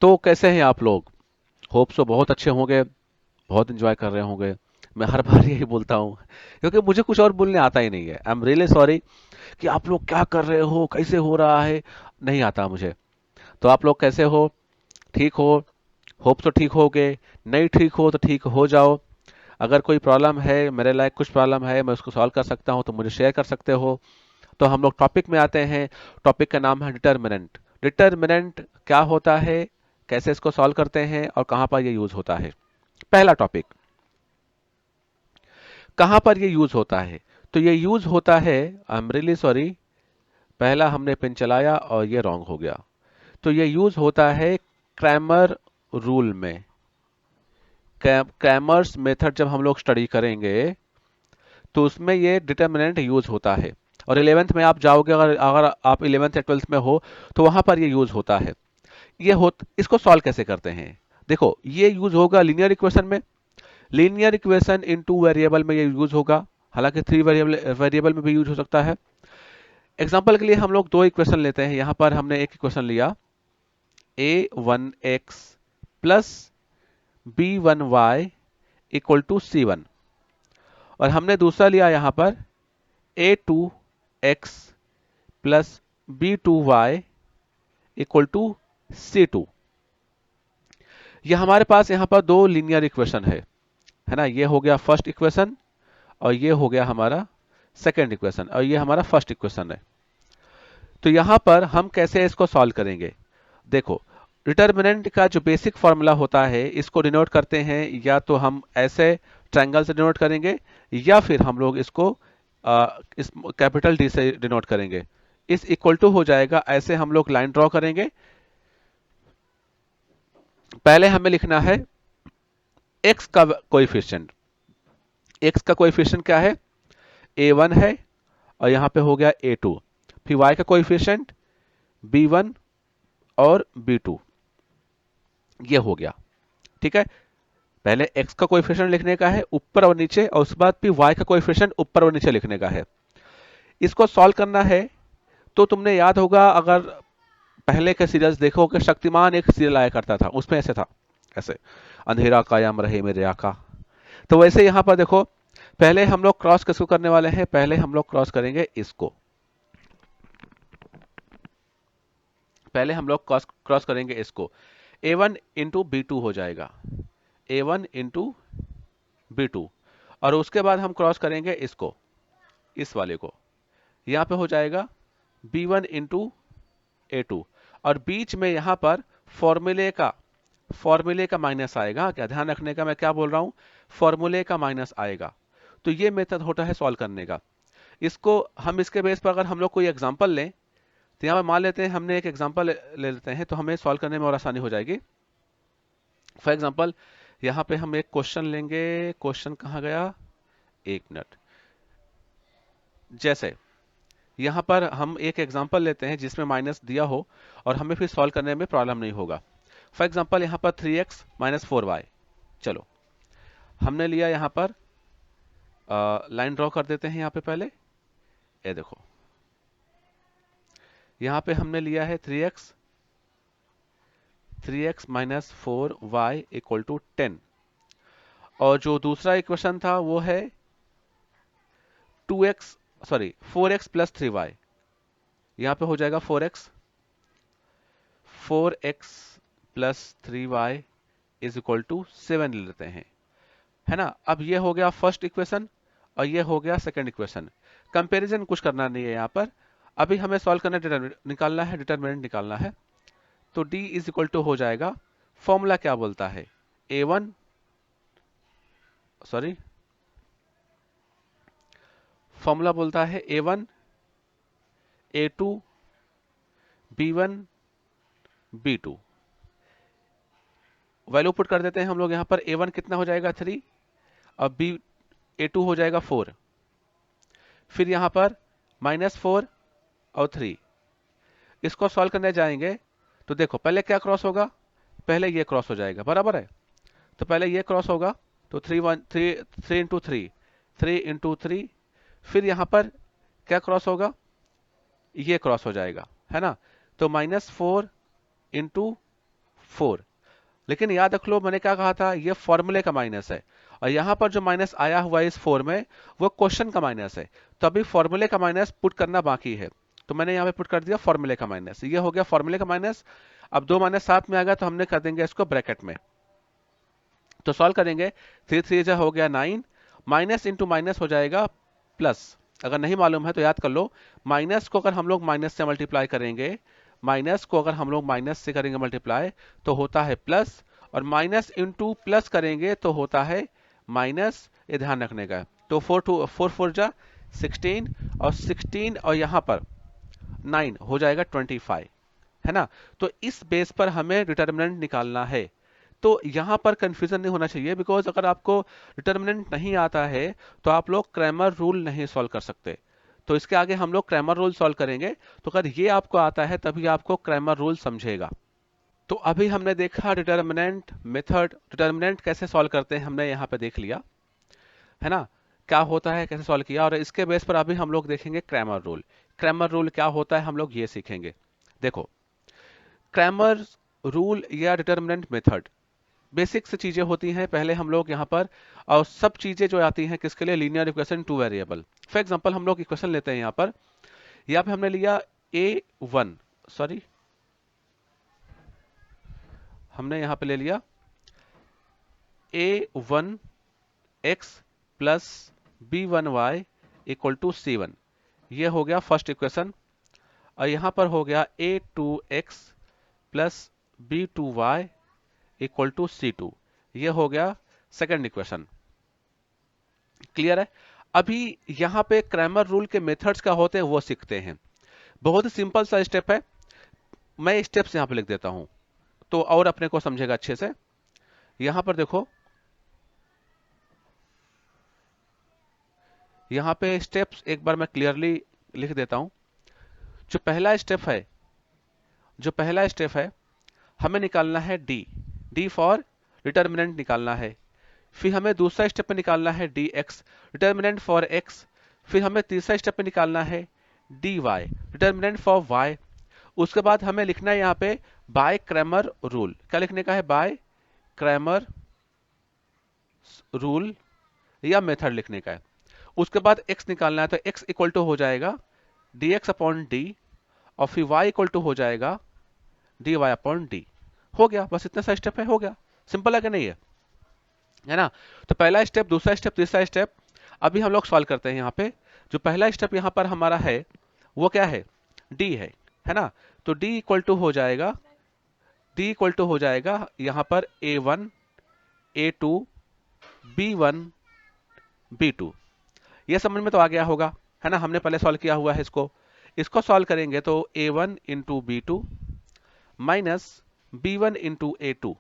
तो कैसे हैं आप लोग? होप सो बहुत अच्छे होंगे, बहुत एंजॉय कर रहे होंगे। मैं हर बार यही बोलता हूँ क्योंकि मुझे कुछ और बोलने आता ही नहीं है। आई एम रियली सॉरी कि आप लोग क्या कर रहे हो, कैसे हो रहा है, नहीं आता मुझे। तो आप लोग कैसे हो? ठीक हो? होप सो ठीक होगे। नहीं ठीक हो तो ठीक हो जाओ। अगर कोई प्रॉब्लम है, मेरे लायक कुछ प्रॉब्लम है, मैं उसको सॉल्व कर सकता हूँ तो मुझे शेयर कर सकते हो। तो हम लोग टॉपिक में आते हैं। टॉपिक का नाम है डिटर्मिनेंट। डिटर्मिनेंट क्या होता है, कैसे इसको सॉल्व करते हैं और कहाँ पर ये यूज होता है। पहला टॉपिक, कहाँ पर ये यूज होता है? तो ये यूज होता है, आई एम रियली सॉरी, पहला हमने पेन चलाया और ये रॉन्ग हो गया। तो ये यूज होता है क्रैमर रूल में। क्रैमर्स मेथड जब हम लोग स्टडी करेंगे तो उसमें ये डिटर्मिनेंट यूज होता है। और 11th में आप जाओगे, अगर अगर आप 11th या 12th में हो तो वहां पर ये यूज होता है। इसको सॉल्व कैसे करते हैं? देखो, ये यूज होगा लीनियर इक्वेशन में। Linear equation in two variable में ये यूज होगा। हालांकि थ्री वेरिएबल वेरिएबल में भी यूज हो सकता है। एग्जांपल के लिए हम लोग दो इक्वेशन लेते हैं। यहां पर हमने एक इक्वेशन लिया a1x plus b1y equal to c1, और हमने दूसरा लिया यहां पर a2x plus b2y equal to c2। ये हमारे पास यहां पर दो लीनियर इक्वेशन है ना। ये हो गया फर्स्ट इक्वेशन और ये हो गया हमारा सेकेंड इक्वेशन, और ये हमारा फर्स्ट इक्वेशन है। तो यहां पर हम कैसे इसको सॉल्व करेंगे? देखो, डिटर्मिनेंट का जो बेसिक फॉर्मूला होता है, इसको डिनोट करते हैं या तो हम ऐसे ट्रायंगल से डिनोट करेंगे, या फिर हम लोग इसको इस कैपिटल डी से डिनोट करेंगे। इस इक्वल टू हो जाएगा, ऐसे हम लोग लाइन ड्रॉ करेंगे। पहले हमें लिखना है x का कोएफिशिएंट। x का कोएफिशिएंट क्या है? a1 है, और यहां पे हो गया a2। फिर y का कोएफिशिएंट b1 और b2, ये हो गया। ठीक है, पहले x का कोएफिशिएंट लिखने का है ऊपर और नीचे, और उसके बाद फिर y का कोएफिशिएंट ऊपर और नीचे लिखने का है। इसको सॉल्व करना है। तो तुमने याद होगा, अगर पहले के सीरियल्स देखो कि शक्तिमान एक सीरियल आया करता था, उसमें ऐसे था, ऐसे अंधेरा कायम रहे मेरे आका। तो वैसे यहां पर देखो, पहले हम लोग क्रॉस किसको करने वाले हैं? पहले हम लोग क्रॉस करेंगे इसको। पहले हम लोग क्रॉस क्रॉस करेंगे इसको। a1 इंटू बी टू हो जाएगा, a1 इंटू बी टू। और उसके बाद हम क्रॉस करेंगे इसको, इस वाले को। यहां पे हो जाएगा b1 इंटू a2। और बीच में यहां पर फॉर्मूले का माइनस आएगा। क्या ध्यान रखने का, मैं क्या बोल रहा हूं? फॉर्मूले का माइनस आएगा। तो ये मेथड होता है सॉल्व करने का। इसको हम इसके बेस पर अगर हम लोग कोई एग्जांपल लें, तो यहाँ पर मान लेते हैं, हमने एक एग्जांपल ले लेते हैं, तो हमें सॉल्व करने में और आसानी हो जाएगी। फॉर एग्जांपल, यहाँ पे हम एक क्वेश्चन लेंगे। क्वेश्चन कहाँ गया? एक मिनट। जैसे यहाँ पर हम एक एग्जांपल लेते हैं जिसमें माइनस दिया हो, और हमें फिर सॉल्व करने में प्रॉब्लम नहीं होगा। फॉर एग्जांपल, यहाँ पर 3x माइनस 4y। चलो, हमने लिया यहाँ पर, लाइन ड्रॉ कर देते हैं यहाँ पे पहले। ये देखो, यहाँ पे हमने लिया है 3x minus 4y equal to 10। और जो दूसरा इक्वेशन था वो है 4x प्लस 3y। यहाँ पे हो जाएगा 4x plus 3y is equal to 7 ले लेते हैं, है ना। अब ये हो गया फर्स्ट इक्वेशन और ये हो गया सेकंड इक्वेशन। कंपैरिजन कुछ करना नहीं है यहाँ पर। अभी हमें सॉल्व करना, निकालना है, डिटरमिनेंट निकालना है। तो d इज इक्वल टू हो जाएगा, फॉर्मूला क्या बोलता है? a1 सॉरी फॉर्मूला बोलता है a1 a2 b1 b2। Value put कर देते हैं हम लोग। यहाँ पर a1 कितना हो जाएगा? 3। अब a2 हो जाएगा 4। फिर यहाँ पर -4 और 3। इसको सॉल्व करने जाएंगे तो देखो, पहले क्या क्रॉस होगा? पहले ये क्रॉस हो जाएगा, बराबर है। तो पहले ये क्रॉस होगा, तो 3 इंटू 3, 3 इंटू 3। फिर यहाँ पर क्या क्रॉस होगा? ये क्रॉस हो जाएगा, है ना। तो -4 इंटू 4। लेकिन याद रख लो मैंने क्या कहा था, ये फॉर्मूले का माइनस है, और यहां पर जो माइनस आया हुआ है इस 4 में वो क्वेश्चन का माइनस है। तो अभी फॉर्मूले का माइनस पुट करना बाकी है, तो मैंने यहाँ पे पुट कर दिया फॉर्मूले का माइनस। ये हो गया फॉर्मूले का माइनस। अब दो माइनस साथ में आ गया तो हमने कर देंगे इसको ब्रैकेट में। तो सॉल्व करेंगे, 3 3 जा हो गया 9, माइनस इंटू माइनस हो जाएगा प्लस। अगर नहीं मालूम है तो याद कर लो, माइनस को अगर हम लोग माइनस से मल्टीप्लाई करेंगे, माइनस को अगर हम लोग माइनस से करेंगे मल्टीप्लाई तो होता है प्लस, और माइनस इंटू प्लस करेंगे तो होता है माइनस। ये ध्यान रखने का है। तो 4 4 जा 16, और 16 और यहाँ पर 9 हो जाएगा 25, है ना। तो इस बेस पर हमें डिटर्मिनेंट निकालना है। तो यहां पर कंफ्यूजन नहीं होना चाहिए, बिकॉज अगर आपको डिटर्मिनेंट नहीं आता है तो आप लोग क्रैमर रूल नहीं सॉल्व कर सकते। तो इसके आगे हम लोग क्रैमर रूल सॉल्व करेंगे। तो अगर ये आपको आता है तभी आपको क्रैमर रूल समझेगा। तो अभी हमने देखा डिटर्मिनेंट मेथड, डिटर्मिनेंट कैसे सॉल्व करते हैं हमने यहाँ पे देख लिया, है ना, क्या होता है कैसे सॉल्व किया। और इसके बेस पर अभी हम लोग देखेंगे क्रैमर रूल। क्रैमर रूल क्या होता है हम लोग ये सीखेंगे। देखो, क्रैमर रूल या डिटर्मिनेंट मेथड बेसिक से चीजें होती हैं। पहले हम लोग यहाँ पर, और सब चीजें जो आती हैं किसके लिए, linear equation two variable. For example हम लोग इक्वेशन लेते हैं यहाँ पर, यहाँ पे हमने लिया a1, सॉरी हमने यहाँ पे ले लिया a1 x plus b1 y equal to c1। ये हो गया फर्स्ट इक्वेशन। और यहाँ पर हो गया a2 x plus b2 y equal to c2। ये हो गया सेकंड इक्वेशन। क्लियर है। अभी यहां पे क्रैमर रूल के मेथड्स क्या होते हैं वो सीखते हैं। बहुत ही सिंपल सा स्टेप है, मैं स्टेप्स यहां पे लिख देता हूं तो और अपने को समझेगा अच्छे से। यहां पर देखो, यहां पे स्टेप्स एक बार मैं क्लियरली लिख देता हूं। जो पहला स्टेप है, जो पहला स्टेप है, हमें निकालना है डी फॉर डिटर्मिनेंट निकालना है। फिर हमें दूसरा स्टेप में निकालना है D X, determinant for X. फिर हमें तीसरा स्टेप में निकालना है D Y, determinant for Y. उसके बाद हमें लिखना है यहाँ पे बाय क्रैमर रूल। क्या लिखने का है, बाय क्रैमर रूल या मेथड लिखने का है। उसके बाद x निकालना है, तो x इक्वल टू हो जाएगा डी एक्स अपॉन डी, और फिर y इक्वल टू हो जाएगा डी वाई अपॉन डी। हो गया, बस इतना सा स्टेप है, हो गया। सिंपल है कि नहीं है ना। तो पहला स्टेप, दूसरा स्टेप, तीसरा स्टेप। अभी हम लोग सॉल्व करते हैं। यहाँ पे जो पहला स्टेप यहाँ पर हमारा है वो क्या है, डी है ना। तो डी इक्वल टू हो जाएगा, डी इक्वल टू हो जाएगा यहाँ पर a1 a2 b1 b2। ये समझ में तो आ गया होगा, है ना। हमने पहले सॉल्व किया हुआ है इसको। इसको सॉल्व करेंगे तो a1 into b2 minus b1 into a2।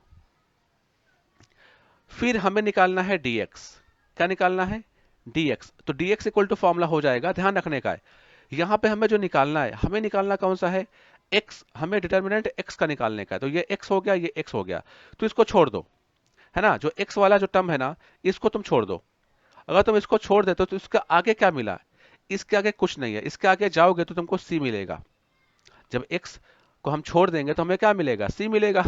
फिर हमें निकालना है dx। क्या निकालना है, dx। तो dx इक्वल टू फॉर्मूला हो जाएगा, ध्यान रखने का है यहां पे हमें जो निकालना है, हमें निकालना कौन सा है, x। हमें डिटर्मिनेंट x का निकालने का है। तो ये x हो गया, ये x हो गया, तो इसको छोड़ दो, है ना। जो x वाला जो टर्म है ना, इसको तुम छोड़ दो। अगर तुम इसको छोड़ देते तो इसके आगे क्या मिला, इसके आगे कुछ नहीं है। इसके आगे जाओगे तो तुमको c मिलेगा। जब x को हम छोड़ देंगे तो हमें क्या मिलेगा, c मिलेगा।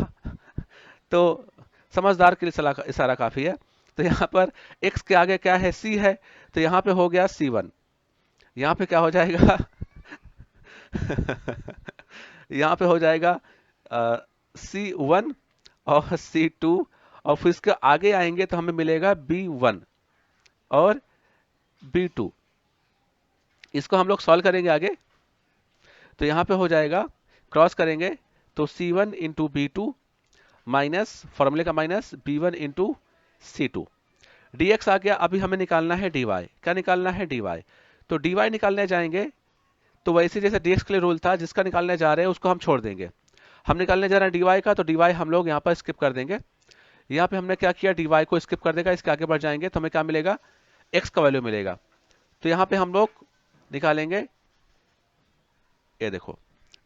तो समझदार के लिए इशारा काफी है। तो यहाँ पर x के आगे क्या है, c है। तो यहाँ पे हो गया c1। यहाँ पे क्या हो जाएगा यहाँ पे हो जाएगा c1 और c2, और फिर इसके आगे आएंगे तो हमें मिलेगा b1 और b2। इसको हम लोग सॉल्व करेंगे आगे। तो यहाँ पे हो जाएगा, क्रॉस करेंगे तो c1 इंटू b2 माइनस फॉर्मूले का minus b1 into c2। dx आ गया। अभी हमें निकालना है dy। क्या निकालना है, dy। तो dy निकालने जाएंगे तो वैसे जैसे dx के लिए रूल था, जिसका निकालने जा रहे हैं उसको हम छोड़ देंगे। हम निकालने जा रहे हैं dy का, तो dy हम लोग यहाँ पर स्किप कर देंगे। यहाँ पे हमने क्या किया, dy को स्किप कर देगा। इसके आगे बढ़ जाएंगे तो हमें क्या मिलेगा, x का वैल्यू मिलेगा। तो यहाँ पे हम लोग निकालेंगे, ये देखो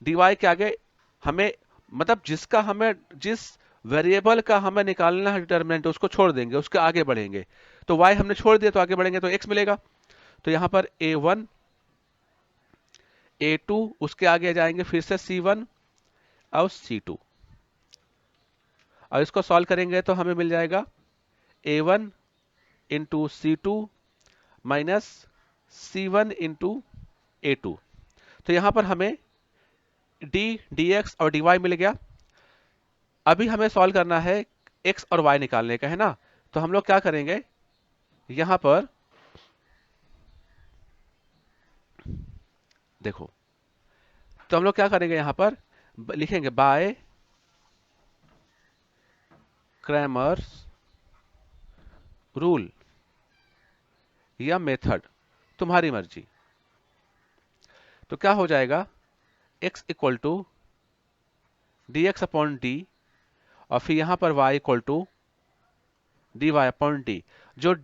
dy के आगे हमें, मतलब जिसका हमें, जिस वेरिएबल का हमें निकालना है डिटर्मिनेंट, उसको छोड़ देंगे, उसके आगे बढ़ेंगे। तो y हमने छोड़ दिया तो आगे बढ़ेंगे तो x मिलेगा। तो यहाँ पर a1 a2, उसके आगे जाएंगे फिर से c1 और c2। और इसको सॉल्व करेंगे तो हमें मिल जाएगा a1 into C2 minus C1 into A2। तो यहां पर हमें d dx और dy मिल गया। अभी हमें सॉल्व करना है x और y निकालने का, है ना। तो हम लोग क्या करेंगे, यहां पर देखो, तो हम लोग क्या करेंगे, यहां पर लिखेंगे बाय क्रैमर्स रूल या मेथड, तुम्हारी मर्जी। तो क्या हो जाएगा, x equal to D X upon D, और फिर यहां पर y equal to D Y upon D. जो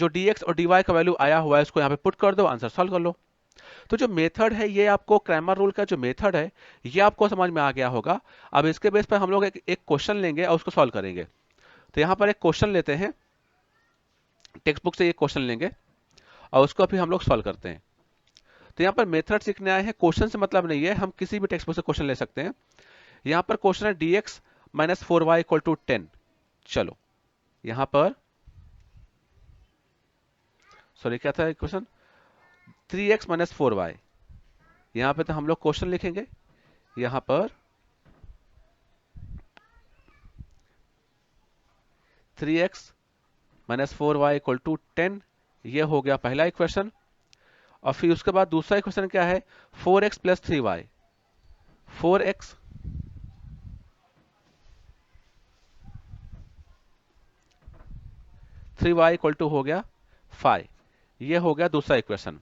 dx और dy का वैल्यू आया हुआ है उसको यहां पे पुट कर दो, आंसर सॉल्व कर लो। तो जो मेथड है, ये आपको क्रैमर रूल का जो मेथड है ये आपको समझ में आ गया होगा। अब इसके बेस पर हम लोग एक क्वेश्चन लेंगे और उसको सॉल्व करेंगे। तो यहां पर एक क्वेश्चन लेते हैं, टेक्स्ट बुक से एक क्वेश्चन लेंगे और उसको अभी हम लोग सॉल्व करते हैं। तो यहाँ पर मेथड सीखने आए हैं, क्वेश्चन से मतलब नहीं है, हम किसी भी टेक्स्ट बुक से क्वेश्चन ले सकते हैं। यहाँ पर क्वेश्चन है dx minus 4y equal to 10। चलो यहाँ पर, सॉरी क्या था क्वेश्चन, 3x माइनस 4y। यहाँ पे तो हम लोग क्वेश्चन लिखेंगे, यहाँ पर 3x minus 4y equal to 10, ये हो गया पहला इक्वेशन। और फिर उसके बाद दूसरा इक्वेशन क्या है, 4x plus 3y, 4x 3y equal to हो गया 5, ये हो गया दूसरा इक्वेशन।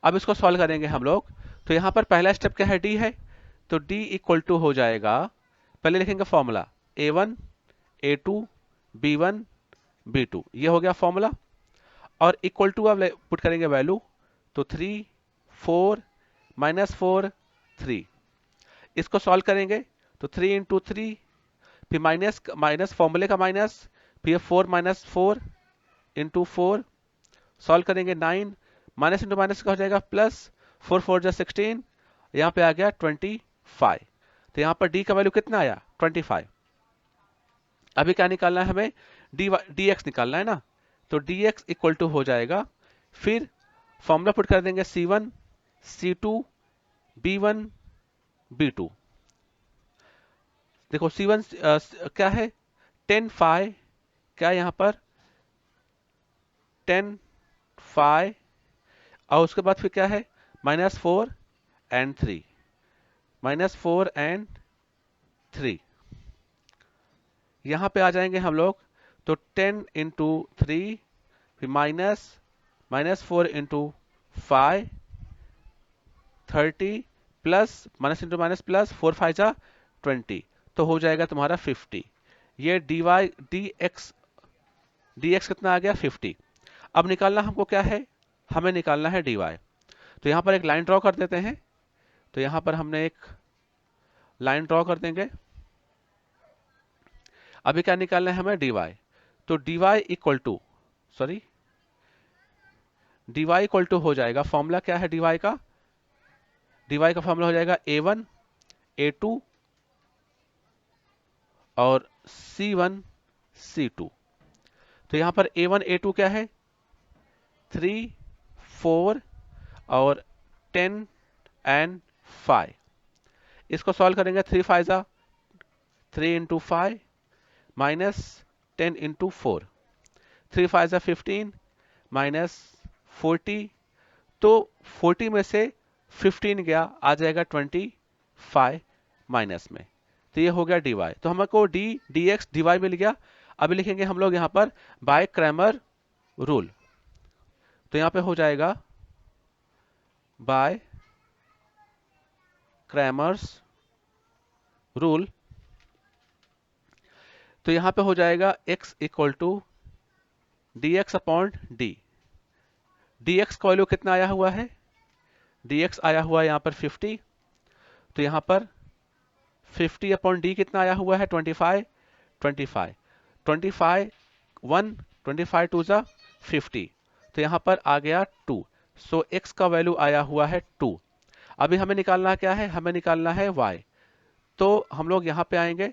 अब इसको सॉल्व करेंगे हम लोग। तो यहां पर पहला स्टेप क्या है, d है, तो d इक्वल टू हो जाएगा, पहले लिखेंगे formula a1 a2 b1 b2, ये हो गया फॉर्मूला। और इक्वल टू अब पुट करेंगे वैल्यू, तो 3 4 माइनस 4 3। इसको सॉल्व करेंगे तो 3 इंटू 3, फिर माइनस माइनस फॉर्मूले का माइनस, फिर 4 माइनस 4 इंटू 4, सॉल्व करेंगे 9, माइनस इंटू माइनस का हो जाएगा प्लस, 4 4 जा 16, यहाँ पे आ गया 25। तो यहाँ पर d का वैल्यू कितना आया, 25। अभी क्या निकालना है हमें, dx निकालना है ना। तो dx इक्वल टू हो जाएगा, फिर फॉर्मूला पुट कर देंगे c1 c2 b1 b2। देखो c1 क्या है, 10 5, क्या यहाँ पर 10 5, और उसके बाद फिर क्या है, माइनस 4 एंड 3, माइनस 4 एंड 3। यहां पे आ जाएंगे हम लोग, तो 10 इंटू 3, फिर minus minus 4 into 5 30, plus minus into minus plus, 4 5 जा 20, तो हो जाएगा तुम्हारा 50। ये dx कितना आ गया, 50। अब निकालना हमको क्या है, हमें निकालना है dy। तो यहां पर एक लाइन ड्रॉ कर देते हैं। तो यहां पर हमने एक लाइन ड्रॉ कर देंगे। अभी क्या निकालना है हमें, dy। तो dy equal to, sorry dy equal to हो जाएगा, फॉर्मूला क्या है dy का, dy का फॉर्मूला हो जाएगा a1 a2 और c1 c2। तो यहां पर a1 a2 क्या है, 3 4 और 10 एंड 5। इसको सॉल्व करेंगे, 3 5 जा 3 इंटू 5 माइनस 10 इंटू 4, 3 5 जा 15 माइनस 40। तो 40 में से 15 गया, आ जाएगा 25 माइनस में। तो ये हो गया dy। तो हमको dx dy मिल गया। अभी लिखेंगे हम लोग यहाँ पर बाय क्रैमर रूल। तो यहाँ पे हो जाएगा बाय क्रैमर्स रूल। तो यहाँ पे हो जाएगा x equal to D X upon D. dx का वैल्यू कितना आया हुआ है, dx आया हुआ है यहाँ पर 50। तो यहाँ पर 50 अपॉन डी कितना आया हुआ है, 25 25 25 1 25 2 जा 50। तो यहाँ पर आ गया 2। सो x का वैल्यू आया हुआ है 2। अभी हमें निकालना क्या है, हमें निकालना है y। तो हम लोग यहाँ पे आएंगे,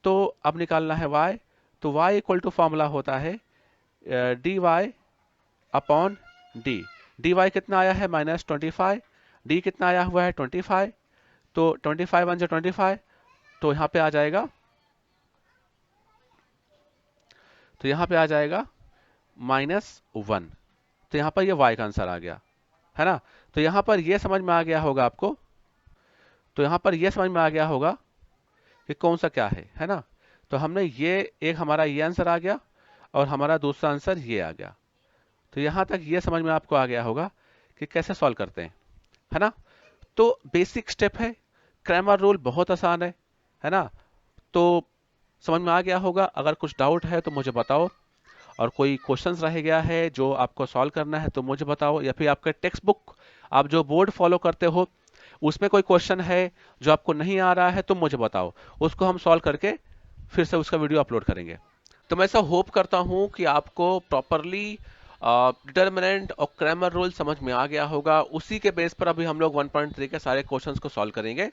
तो अब निकालना है y, तो y इक्वल टू फॉर्मूला होता है dy upon D. D Y कितना आया है -25, डी कितना आया हुआ है 25, तो 25 वन जो 25, तो यहाँ पे आ जाएगा, तो यहाँ पे आ जाएगा -1। तो यहाँ पर ये y का आंसर आ गया, है ना। तो यहाँ पर ये समझ में आ गया होगा आपको, तो यहाँ पर ये समझ में आ गया होगा कि कौन सा क्या है ना। तो हमने ये एक हमारा ये आंसर आ गया और हमारा दूसरा आंसर ये आ गया। तो यहाँ तक ये समझ में आपको आ गया होगा कि कैसे सॉल्व करते हैं, है ना। तो बेसिक स्टेप है, क्रैमर रूल बहुत आसान है ना। तो समझ में आ गया होगा। अगर कुछ डाउट है तो मुझे बताओ, और कोई क्वेश्चंस रह गया है जो आपको सॉल्व करना है तो मुझे बताओ, या फिर आपके टेक्स्ट बुक आप जो बोर्ड फॉलो करते हो उसमें कोई क्वेश्चन है जो आपको नहीं आ रहा है तो मुझे बताओ, उसको हम सॉल्व करके फिर से उसका वीडियो अपलोड करेंगे। तो मैं ऐसा होप करता हूं कि आपको प्रॉपरली डिटर्मिनेंट और क्रैमर रूल समझ में आ गया होगा। उसी के बेस पर अभी हम लोग 1.3 के सारे क्वेश्चंस को सॉल्व करेंगे।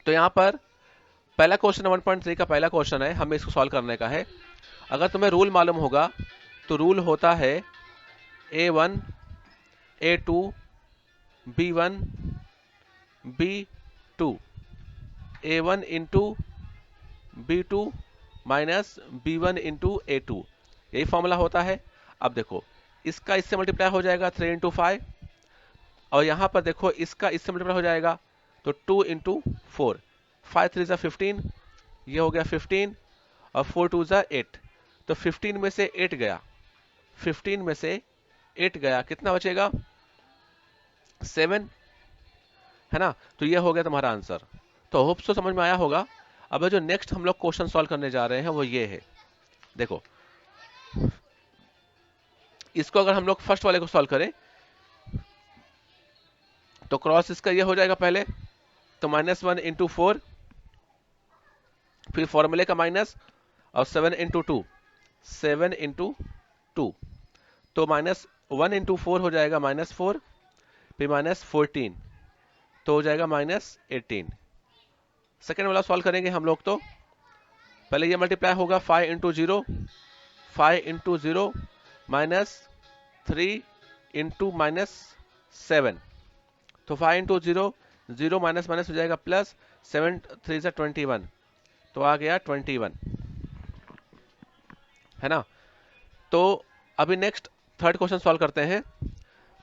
तो यहाँ पर पहला क्वेश्चन 1.3 का पहला क्वेश्चन है, हमें इसको सॉल्व करने का है। अगर तुम्हें रूल मालूम होगा तो रूल होता है A1 A2 B1 B2 A1 into B2 minus B1 into A2, यही फॉर्मूला होता है। अब देखो इसका इससे मल्टीप्लाई हो जाएगा 3 इंटू 5, और यहां पर देखो इसका इससे मल्टीप्लाई हो जाएगा तो 2 इंटू 4, 5 3 ज़ा 15, ये हो गया 15, और 4 2 ज़ा 8, तो 15 में से 8 गया, 15 में से 8 गया, कितना बचेगा 7, है ना। तो ये हो गया तुम्हारा आंसर। तो होप सो समझ में आया होगा। अब जो नेक्स्ट हम लोग क्वेश्चन सॉल्व करने जा रहे हैं वो ये है, देखो इसको अगर हम लोग फर्स्ट वाले को सॉल्व करें तो क्रॉस इसका ये हो जाएगा पहले, तो -1 इंटू 4, फिर फॉर्मूले का माइनस, और 7 इंटू 2, 7 इंटू 2, तो -1 इंटू 4 हो जाएगा -4, फिर -14, तो हो जाएगा -18। सेकेंड वाला सॉल्व करेंगे हम लोग, तो पहले ये मल्टीप्लाई होगा 5 इंटू 0, 5 इंटू 0 -3 इंटू -7, तो 5 इंटू 0, 0 माइनस माइनस हो जाएगा प्लस, 7 3 ज़ा 21, तो आ गया 21, है ना। तो अभी नेक्स्ट थर्ड क्वेश्चन सॉल्व करते हैं।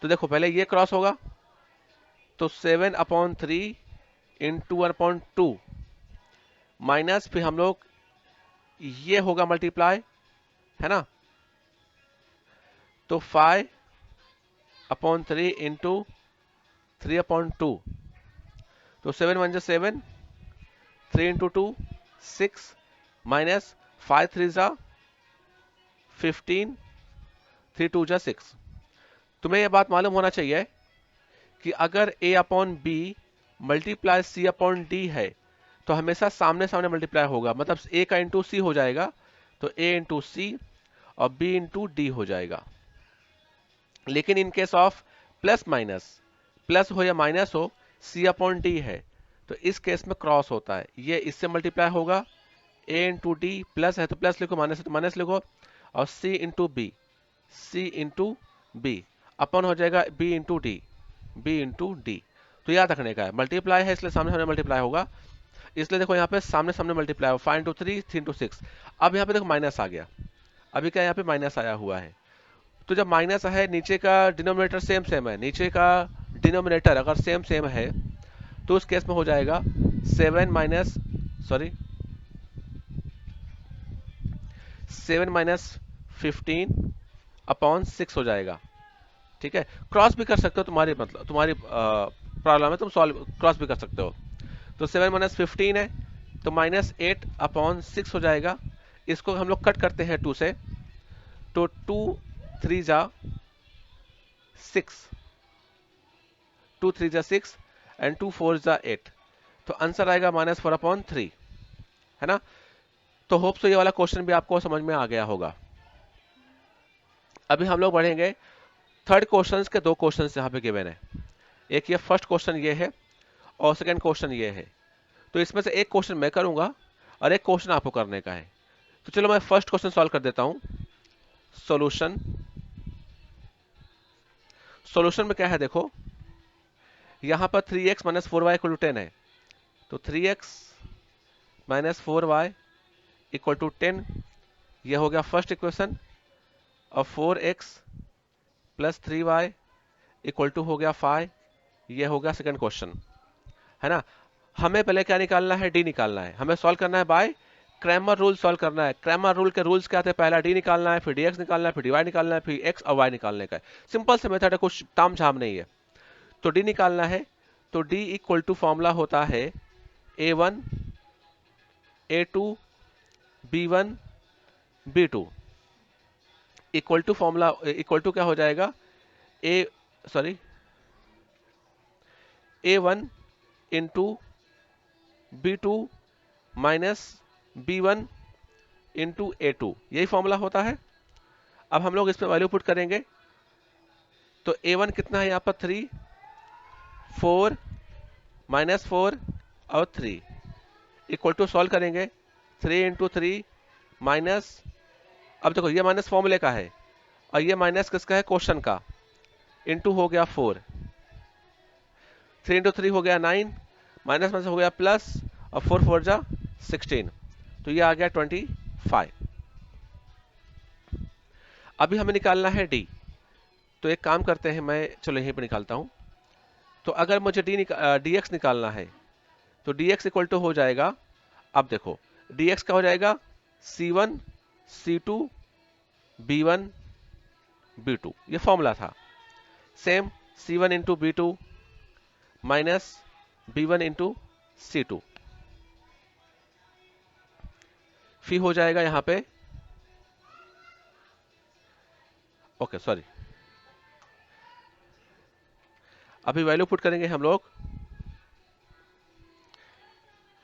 तो देखो पहले ये क्रॉस होगा, तो 7/3 इंटू 1/2 माइनस, फिर हम लोग ये होगा मल्टीप्लाई, है ना, तो 5/3 इंटू 3/2, तो 7 1 ज़ा 7, 3 इंटू 2 6, माइनस 5 3 ज़ा 15, 3 2 ज़ा 6। तुम्हें यह बात मालूम होना चाहिए कि अगर A/B मल्टीप्लाई C/D है तो हमेशा सामने सामने मल्टीप्लाई होगा, मतलब A का इंटू C हो जाएगा, तो A इंटू C और B इंटू D हो जाएगा। लेकिन in case of plus minus, plus हो या माइनस हो, C/D है, तो इस केस में क्रॉस होता है, ये इससे मल्टीप्लाई होगा, A इंटू D, प्लस है तो प्लस लिखो, माइनस है तो माइनस लिखो, और C into B, C into B अपन हो जाएगा B into D, B into D। तो याद रखने का है, मल्टीप्लाई है इसलिए सामने सामने मल्टीप्लाई होगा, इसलिए देखो यहाँ पे सामने सामने मल्टीप्लाई हो, 5 इंटू 3, 3 इंटू 6। अब यहाँ पे देखो माइनस आ गया, अभी क्या यहाँ पे माइनस आया हुआ है, तो जब माइनस है नीचे का डिनोमिनेटर सेम सेम है, नीचे का डिनोमिनेटर अगर सेम सेम है तो उस केस में हो जाएगा 7 माइनस 15/6 हो जाएगा। ठीक है, क्रॉस भी कर सकते हो, तुम्हारी मतलब तुम्हारी प्रॉब्लम है, तुम सॉल्व क्रॉस भी कर सकते हो। तो 7 माइनस 15 है तो -8/6 हो जाएगा। इसको हम लोग कट करते हैं 2 से, तो 2 3 ज़ा 6, 2 3 ज़ा 6 एंड 2 4 ज़ा 8, तो आंसर आएगा -4/3, है ना। तो होप सो ये वाला क्वेश्चन भी आपको समझ में आ गया होगा। अभी हम लोग बढ़ेंगे थर्ड क्वेश्चन के, दो क्वेश्चन यहाँ पे गिवन है, एक ये फर्स्ट क्वेश्चन ये है और सेकंड क्वेश्चन ये है। तो इसमें से एक क्वेश्चन मैं करूंगा और एक क्वेश्चन आपको करने का है। तो चलो मैं फर्स्ट क्वेश्चन सॉल्व कर देता हूं। सॉल्यूशन, सॉल्यूशन में क्या है देखो, यहां पर 3x minus 4y equal to 10 है, तो 3x minus 4y equal to 10, ये हो गया फर्स्ट इक्वेशन। और 4x plus 3y equal to हो गया 5, ये हो गया सेकंड क्वेश्चन, है ना। हमें पहले क्या निकालना है, डी निकालना है, हमें सॉल्व करना है बाय क्रैमर रूल सॉल्व करना है। क्रैमर रूल के रूल्स क्या थे, पहला डी निकालना है, फिर dx निकालना है, फिर dy निकालना है, फिर x और y निकालने का है। सिंपल से मेथड है, कुछ ताम झाम नहीं है। तो डी निकालना है, तो डी इक्वल टू फॉर्मूला होता है a1 a2 b1 b2 equal to formula, equal to क्या हो जाएगा, A sorry a1 into b2 minus b1 into a2, यही फॉर्मूला होता है। अब हम लोग इस पे वैल्यू पुट करेंगे, तो a1 कितना है यहाँ पर 3, 4 माइनस 4 और 3 इक्वल टू सॉल्व करेंगे 3 इंटू 3 माइनस, अब देखो ये माइनस फॉर्मूले का है और ये माइनस किसका है, क्वेश्चन का, इंटू हो गया 4, 3 इंटू 3 हो गया 9, माइनस में से हो गया प्लस, और 4 4 जा 16, तो ये आ गया 25। अभी हमें निकालना है डी, तो एक काम करते हैं, मैं चलो यहीं पे निकालता हूं। तो अगर मुझे dx निकालना है, तो dx इक्वल टू हो जाएगा, अब देखो dx का हो जाएगा c1 c2 b1 b2, ये फॉर्मूला था। Same c1 into b2 minus b1 into c2, फिर हो जाएगा यहां पे, ओके सॉरी, अभी वैल्यू पुट करेंगे हम लोग।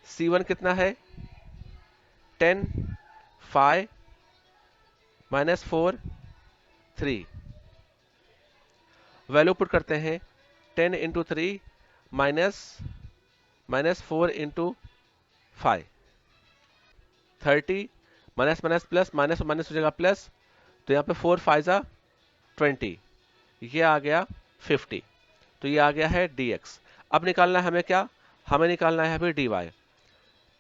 c1 कितना है 10, 5 माइनस 4 3, वैल्यू पुट करते हैं 10 into 3 minus 4 into 5, 30, minus minus plus, minus minus हो जाएगा प्लस, तो यहाँ पे 4 5 जा 20, ये आ गया 50, तो ये आ गया है dx। अब निकालना है हमें क्या, हमें निकालना है अभी dy,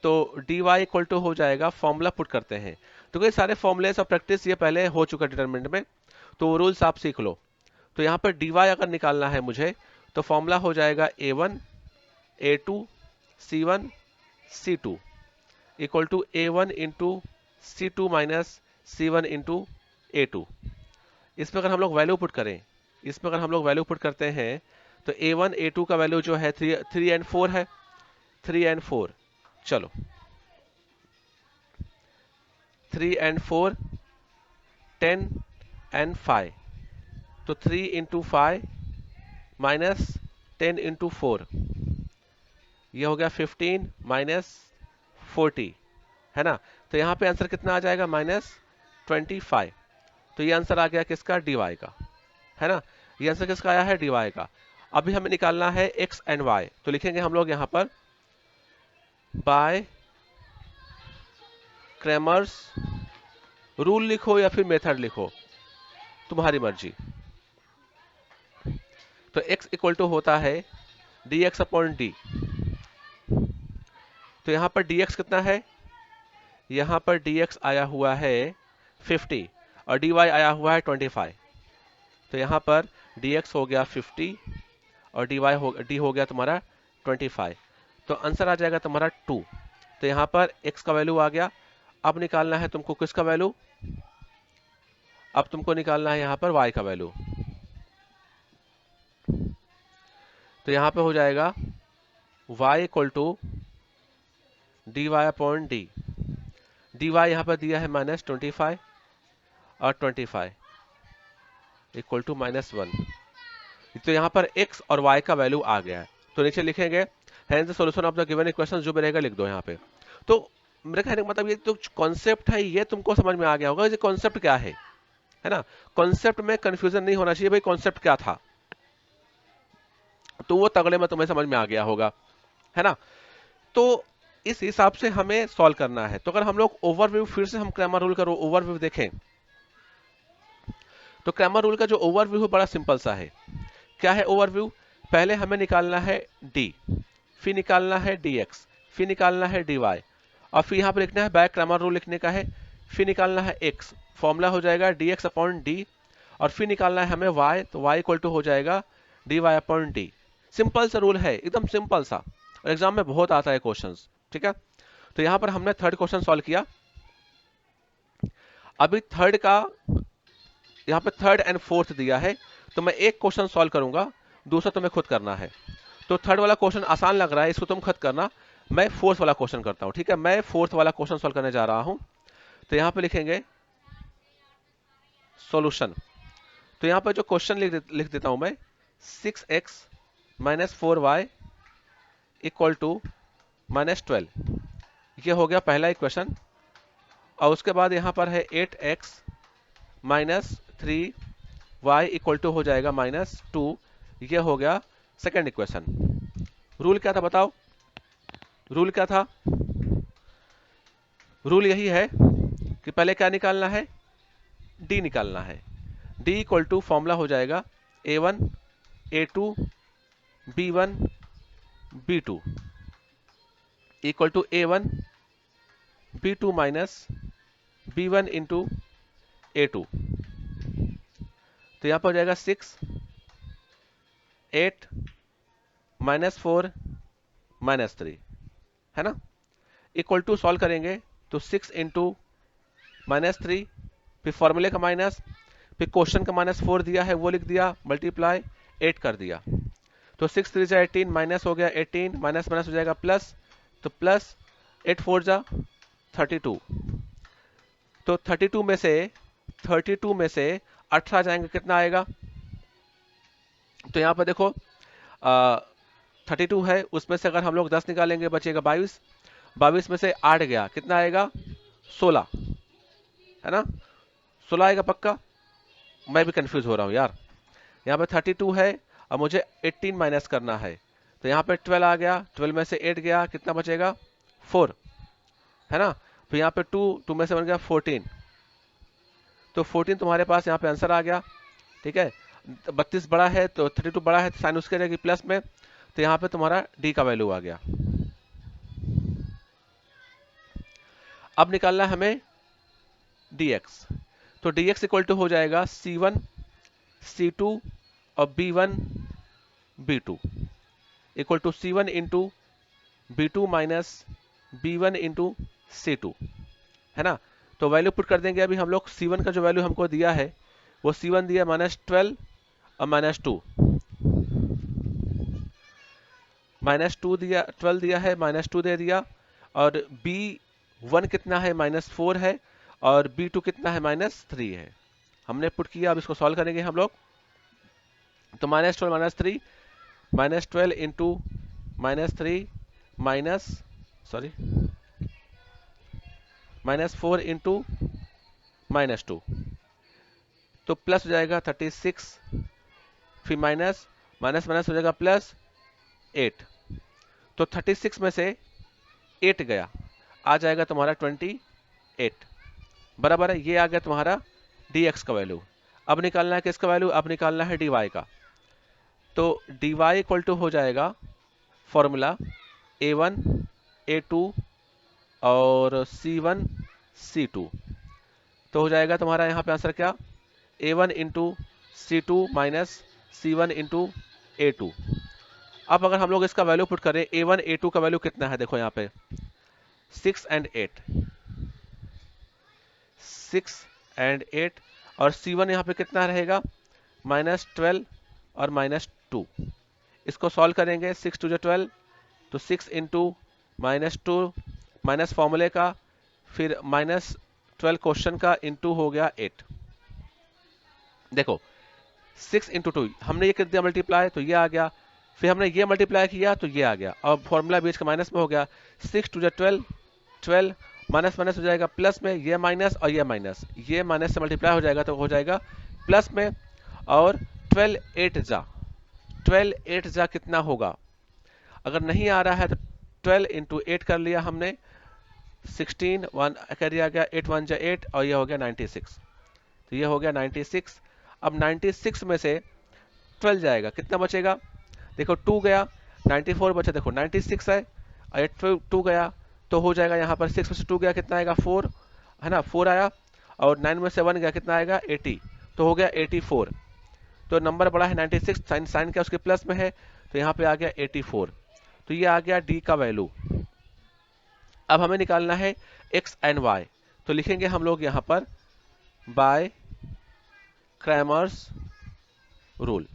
तो dy इक्वल टू हो जाएगा, फॉर्मूला पुट करते हैं। तो ये सारे फॉर्मूलेस और प्रैक्टिस ये पहले हो चुका डिटरमिनेंट में, तो वो रूल्स आप सीख लो। तो यहाँ पर dy अगर निकालना है मुझे, तो फॉर्मूला हो जाएगा a1 a2 c1 c2 equal to a1 into c2 minus c1 into a2। इसमें अगर हम लोग वैल्यू पुट करें, इसमें अगर हम लोग वैल्यू पुट करते हैं, तो a1 a2 का वैल्यू जो है 3 एंड 4 है, 3 एंड 4, चलो 3 एंड 4 10 एंड 5, तो 3 इंटू 5 माइनस 10 इंटू 4, ये हो गया 15 माइनस 40, है ना। तो यहाँ पे आंसर कितना आ जाएगा, -25। तो ये आंसर आ गया किसका, dy का, है ना। ये आंसर किसका आया है, dy का। अभी हमें निकालना है x एंड y, तो लिखेंगे हम लोग यहाँ पर बाय क्रैमर्स रूल लिखो या फिर मेथड लिखो, तुम्हारी मर्जी। तो x इक्वल टू होता है dx अपॉन d, तो यहां पर dx कितना है, यहां पर dx आया हुआ है 50 और dy आया हुआ है 25, तो यहां पर dx हो गया 50 और d हो गया तुम्हारा 25, तो आंसर आ जाएगा तुम्हारा 2। तो यहां पर x का वैल्यू आ गया। अब निकालना है तुमको किसका वैल्यू, अब तुमको निकालना है यहां पर y का वैल्यू, तो यहां पे हो जाएगा y equal to dy upon D, dy यहां पर दिया है -25 और 25 इक्वल टू -1, तो यहां पर x और y का वैल्यू आ गया है। तो नीचे लिखेंगे hence the solution of the given equation, जो भी रहेगा लिख दो यहाँ पे। तो मेरे कहने का मतलब ये तो कॉन्सेप्ट है, ये तुमको समझ में आ गया होगा, ये कॉन्सेप्ट क्या है ना। कॉन्सेप्ट में कंफ्यूजन नहीं होना चाहिए भाई, कॉन्सेप्ट क्या था, तो वो तगड़े में तुम्हें समझ में आ गया होगा, है ना। तो इस हिसाब से हमें सॉल्व करना है। तो अगर हम लोग ओवरव्यू, फिर से हम क्रैमर रूल का ओवरव्यू देखें, तो क्रैमर रूल का जो ओवरव्यू है बड़ा सिंपल सा है। क्या है ओवरव्यू? पहले हमें निकालना है डी, फिर निकालना है dx, फिर निकालना है dy, और फिर यहाँ पे लिखना है, बैक क्रैमर रूल लिखने का है, फिर निकालना है x, फॉर्मूला हो जाएगा dx अपॉन डी, और फिर निकालना है हमें y, तो y इक्वल टू हो जाएगा dy अपॉन डी। सिंपल सा रूल है, एकदम सिंपल सा, और एग्जाम में बहुत आता है क्वेश्चंस, ठीक है। तो यहाँ पर हमने थर्ड क्वेश्चन सॉल्व किया। अभी थर्ड का, यहाँ पे थर्ड एंड फोर्थ दिया है, तो मैं एक क्वेश्चन सॉल्व करूंगा, दूसरा तुम्हें खुद करना है। तो थर्ड वाला क्वेश्चन आसान लग रहा है, इसको तुम खुद करना। मैं फोर्थ वाला क्वेश्चन करता हूं, ठीक है। मैं फोर्थ वाला क्वेश्चन सॉल्व करने जा रहा हूं। तो यहां पे लिखेंगे सॉल्यूशन। तो यहां पे जो क्वेश्चन लिख देता हूं मैं, 6x minus 4y equal to minus 12। ये हो गया पहला इक्वेशन। और उसके बाद यहां पर है 8x minus 3y equal to हो जाएगा माइनस 2। ये हो गया सेकेंड इक्वेशन। रूल क्या था बताओ? रूल क्या था? रूल यही है कि पहले क्या निकालना है? डी निकालना है। डी इक्वल टू फॉर्मूला हो जाएगा a1 a2 b1 b2 equal to a1 b2 minus b1 into a2। तो यहां पर हो जाएगा 6 8 माइनस 4 माइनस 3, है ना। इक्वल टू सॉल्व करेंगे तो 6 इंटू माइनस 3, फिर फॉर्मूले का माइनस, फिर क्वेश्चन का माइनस 4 दिया है वो लिख दिया, मल्टीप्लाई 8 कर दिया। तो 6 3 जा 18, माइनस हो गया 18, माइनस माइनस हो जाएगा प्लस, तो प्लस 8 4 जा 32। तो 32 में से 18 जाएंगे, कितना आएगा? तो यहां पर देखो 32 है, उसमें से अगर हम लोग 10 निकालेंगे बचेगा 22, 22 में से 8 गया, कितना आएगा? 16, है ना। 16 आएगा पक्का? मैं भी कंफ्यूज हो रहा हूं यार। यहाँ पे 32 है और मुझे 18 माइनस करना है, तो यहाँ पे 12 आ गया, 12 में से 8 गया, कितना बचेगा? 4, है ना। फिर यहाँ पे 2 में से बन गया 14, तो 14 तुम्हारे पास यहाँ पे आंसर आ गया, ठीक है। 32 बड़ा है तो 32 बड़ा है, तो साइन उसके जाएगी प्लस में, तो यहाँ पे तुम्हारा डी का वैल्यू आ गया। अब निकालना है हमें dx। तो dx इक्वल टू हो जाएगा c1 c2 और b1 b2 equal to c1 into b2 minus b1 into c2, है ना। तो वैल्यू पुट कर देंगे अभी हम लोग। c1 का जो वैल्यू हमको दिया है वो c1 दिया -12 और -2, -2 दिया, 12 दिया है, -2 दे दिया, और b1 कितना है? -4 है, और b2 कितना है? -3 है। हमने पुट किया, अब इसको सॉल्व करेंगे हम लोग। तो -12 -3, -12 इंटू -3 माइनस, सॉरी, -4 इंटू -2, तो प्लस हो जाएगा 36, फिर माइनस माइनस माइनस हो जाएगा प्लस 8। तो 36 में से 8 गया, आ जाएगा तुम्हारा 28, बराबर है। ये आ गया तुम्हारा dx का वैल्यू। अब निकालना है किसका वैल्यू? अब निकालना है dy का। तो dy इक्वल टू हो जाएगा फॉर्मूला a1 a2 और c1 c2। तो हो जाएगा तुम्हारा यहाँ पे आंसर क्या? a1 into c2 minus c1 into a2। अब अगर हम लोग इसका वैल्यू पुट करें, a1 a2 का वैल्यू कितना है? देखो यहाँ पे 6 and 8, 6 and 8, और c1 यहाँ पे कितना रहेगा? -12 और -2। इसको सॉल्व करेंगे, 6 2 12, तो 6 इंटू -2 माइनस फॉर्मूले का, फिर -12 क्वेश्चन का, इंटू हो गया 8। देखो 6 इंटू 2, हमने ये कर दिया मल्टीप्लाई, तो ये आ गया, फिर हमने ये मल्टीप्लाई किया तो ये आ गया, और फॉर्मूला बीच का माइनस में हो गया। 6 2 12, 12 माइनस माइनस हो जाएगा प्लस में, ये माइनस और ये माइनस, ये माइनस से मल्टीप्लाई हो जाएगा तो हो जाएगा प्लस में, और 12 8 जा कितना होगा? अगर नहीं आ रहा है तो 12 इंटू 8 कर लिया हमने, 16 1 कर दिया गया, 8 1 जा 8 और ये हो गया 96। तो ये हो गया 96। अब 96 में से 12 जाएगा, कितना बचेगा? देखो 2 गया, 94 बचा, देखो 96 है और ये 2 गया तो हो जाएगा यहाँ पर 6 में से 2 गया, कितना आएगा? 4, है ना, 4 आया। और 9 में से 1 गया, कितना आएगा? 80, तो हो गया 84। तो नंबर बड़ा है 96, साइन साइन क्या उसके प्लस में है, तो यहाँ पे आ गया 84। तो ये आ गया डी का वैल्यू। अब हमें निकालना है एक्स एंड वाई, तो लिखेंगे हम लोग यहाँ पर बाय क्रैमर्स रूल।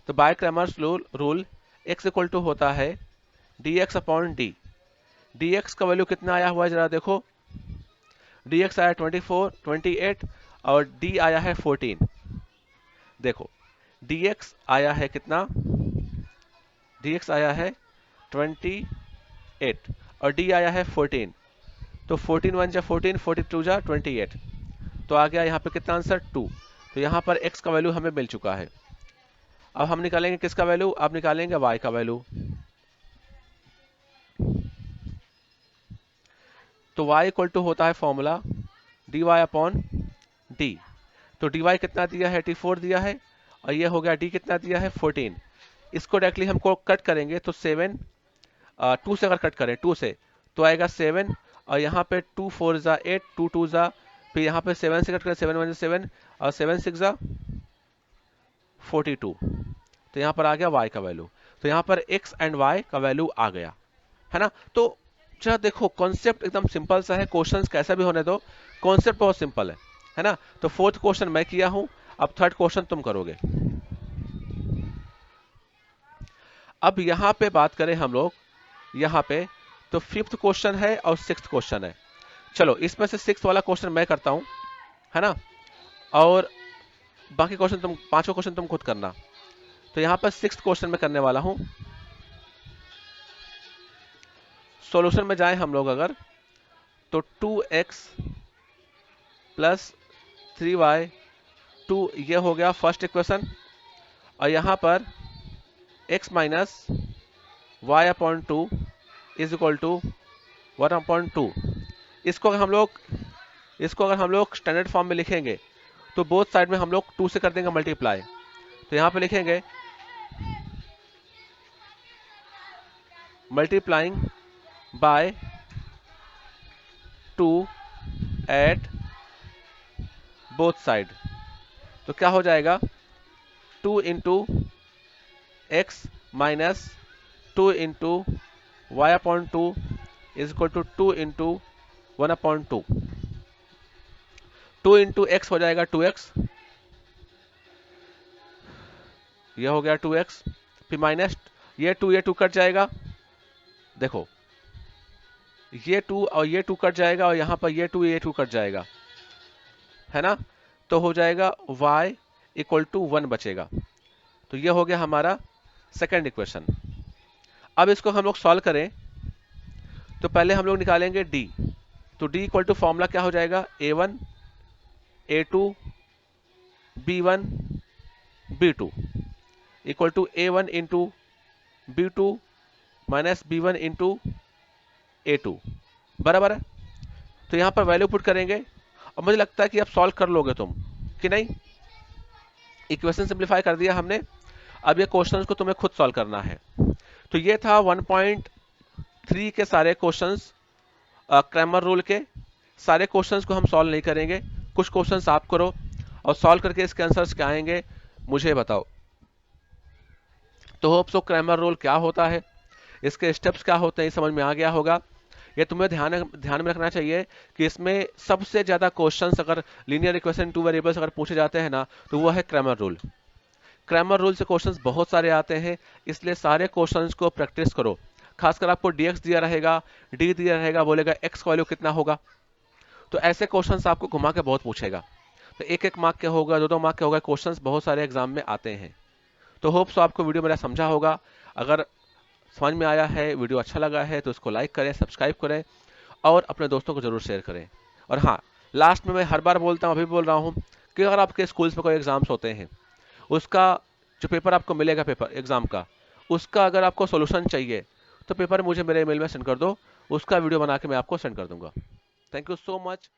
तो by Cramer's rule x equal to होता है dx अपॉन डी। dx का वैल्यू कितना आया हुआ है जरा देखो, dx आया 28 और d आया है 14। देखो dx आया है कितना, dx आया है 28 और d आया है 14, तो 14 1 जा 14, 42 जा 28, तो आ गया यहाँ पे कितना आंसर? 2। तो यहाँ पर x का वैल्यू हमें मिल चुका है। अब हम निकालेंगे किसका वैल्यू? अब निकालेंगे y का वैल्यू। तो y इक्वल टू होता है फॉर्मूला dy अपॉन डी। तो dy कितना दिया है? 84 दिया है और ये हो गया d कितना दिया है? 14। इसको डायरेक्टली हमको कट करेंगे तो 7 2 से अगर कट करें 2 से तो आएगा 7 और यहाँ पे 2 4 जा 8, 2 2 जा, फिर यहाँ पे 7 से कट करें 7 1 7 और 7 6 जा 42। तो यहाँ पर आ गया y का वैल्यू। तो यहाँ पर x एंड y का वैल्यू आ गया, है ना। तो जरा देखो कॉन्सेप्ट एकदम सिंपल सा है, क्वेश्चंस कैसा भी होने दो, कॉन्सेप्ट बहुत सिंपल है ना। तो फोर्थ क्वेश्चन मैं किया हूं, अब थर्ड क्वेश्चन तुम करोगे। अब यहां पे बात करें हम लोग, यहां पे तो फिफ्थ क्वेश्चन है और सिक्स्थ क्वेश्चन है। चलो इसमें से सिक्स्थ वाला क्वेश्चन मैं करता हूं, है ना, और बाकी क्वेश्चन तुम, पांचों क्वेश्चन तुम खुद करना। तो यहां पर सिक्स्थ क्वेश्चन में करने वाला हूं। सॉल्यूशन में जाएं हम लोग अगर, तो 2x प्लस 3y 2 ये हो गया फर्स्ट इक्वेशन, और यहां पर x minus Y upon 2 is equal to 1 upon 2। इसको अगर हम लोग स्टैंडर्ड फॉर्म में लिखेंगे तो बोथ साइड में हम लोग 2 से कर देंगे मल्टीप्लाई। तो यहां पे लिखेंगे multiplying by 2 at both side. तो क्या हो जाएगा? 2 into X minus 2 into Y upon 2 is equal to 2 into 1 upon 2। 2 into X हो जाएगा 2x, यह हो गया 2x, फिर माइनस ये 2 कट जाएगा, देखो ये 2 और ये 2 कट जाएगा और यहां पर ये 2 कट जाएगा, है ना। तो हो जाएगा y इक्वल टू 1 बचेगा। तो ये हो गया हमारा सेकेंड इक्वेशन। अब इसको हम लोग सॉल्व करें तो पहले हम लोग निकालेंगे d। तो d इक्वल टू फॉर्मूला क्या हो जाएगा? a1 a2 b1 b2 equal to a1 into b2 minus b1 into a2, बराबर है। तो यहां पर वैल्यू पुट करेंगे और मुझे लगता है कि अब सॉल्व कर लोगे तुम, कि नहीं। इक्वेशन सिंप्लीफाई कर दिया हमने, अब ये क्वेश्चंस को तुम्हें खुद सॉल्व करना है। तो ये था 1.3 के सारे क्वेश्चंस, क्रैमर रूल के सारे क्वेश्चंस को हम सॉल्व नहीं करेंगे, कुछ क्वेश्चंस आप करो और सॉल्व करके इसके आंसर्स क्या आएंगे मुझे बताओ। तो होप सो क्रैमर रूल क्या होता है, इसके स्टेप्स क्या होते हैं, समझ में आ गया होगा। ये तुम्हें ध्यान में रखना चाहिए कि इसमें सबसे ज्यादा क्वेश्चंस अगर लीनियर इक्वेशन टू वेरिएबल्स अगर पूछे जाते हैं ना, तो वो है क्रैमर रूल। क्रैमर रूल से क्वेश्चंस बहुत सारे आते हैं, इसलिए सारे क्वेश्चंस को प्रैक्टिस करो। खासकर आपको dx दिया रहेगा, d दिया रहेगा, बोलेगा x का वैल्यू कितना होगा, तो ऐसे क्वेश्चंस आपको घुमा के बहुत पूछेगा। तो 1-1 मार्क के होगा, 2-2 मार्क के होगा, क्वेश्चंस बहुत सारे एग्जाम में आते हैं। तो होप सो आपको वीडियो मेरा समझा होगा। अगर समझ में आया है, वीडियो अच्छा लगा है, तो इसको लाइक करें, सब्सक्राइब करें और अपने दोस्तों को जरूर शेयर करें। और हाँ, लास्ट में मैं हर बार बोलता हूँ, अभी बोल रहा हूँ कि अगर आपके स्कूल्स में कोई एग्जाम्स होते हैं, उसका जो पेपर आपको मिलेगा, पेपर एग्जाम का, उसका अगर आपको सोल्यूशन चाहिए तो पेपर मुझे मेरे ईमेल में सेंड कर दो, उसका वीडियो बना के मैं आपको सेंड कर दूंगा। Thank you so much.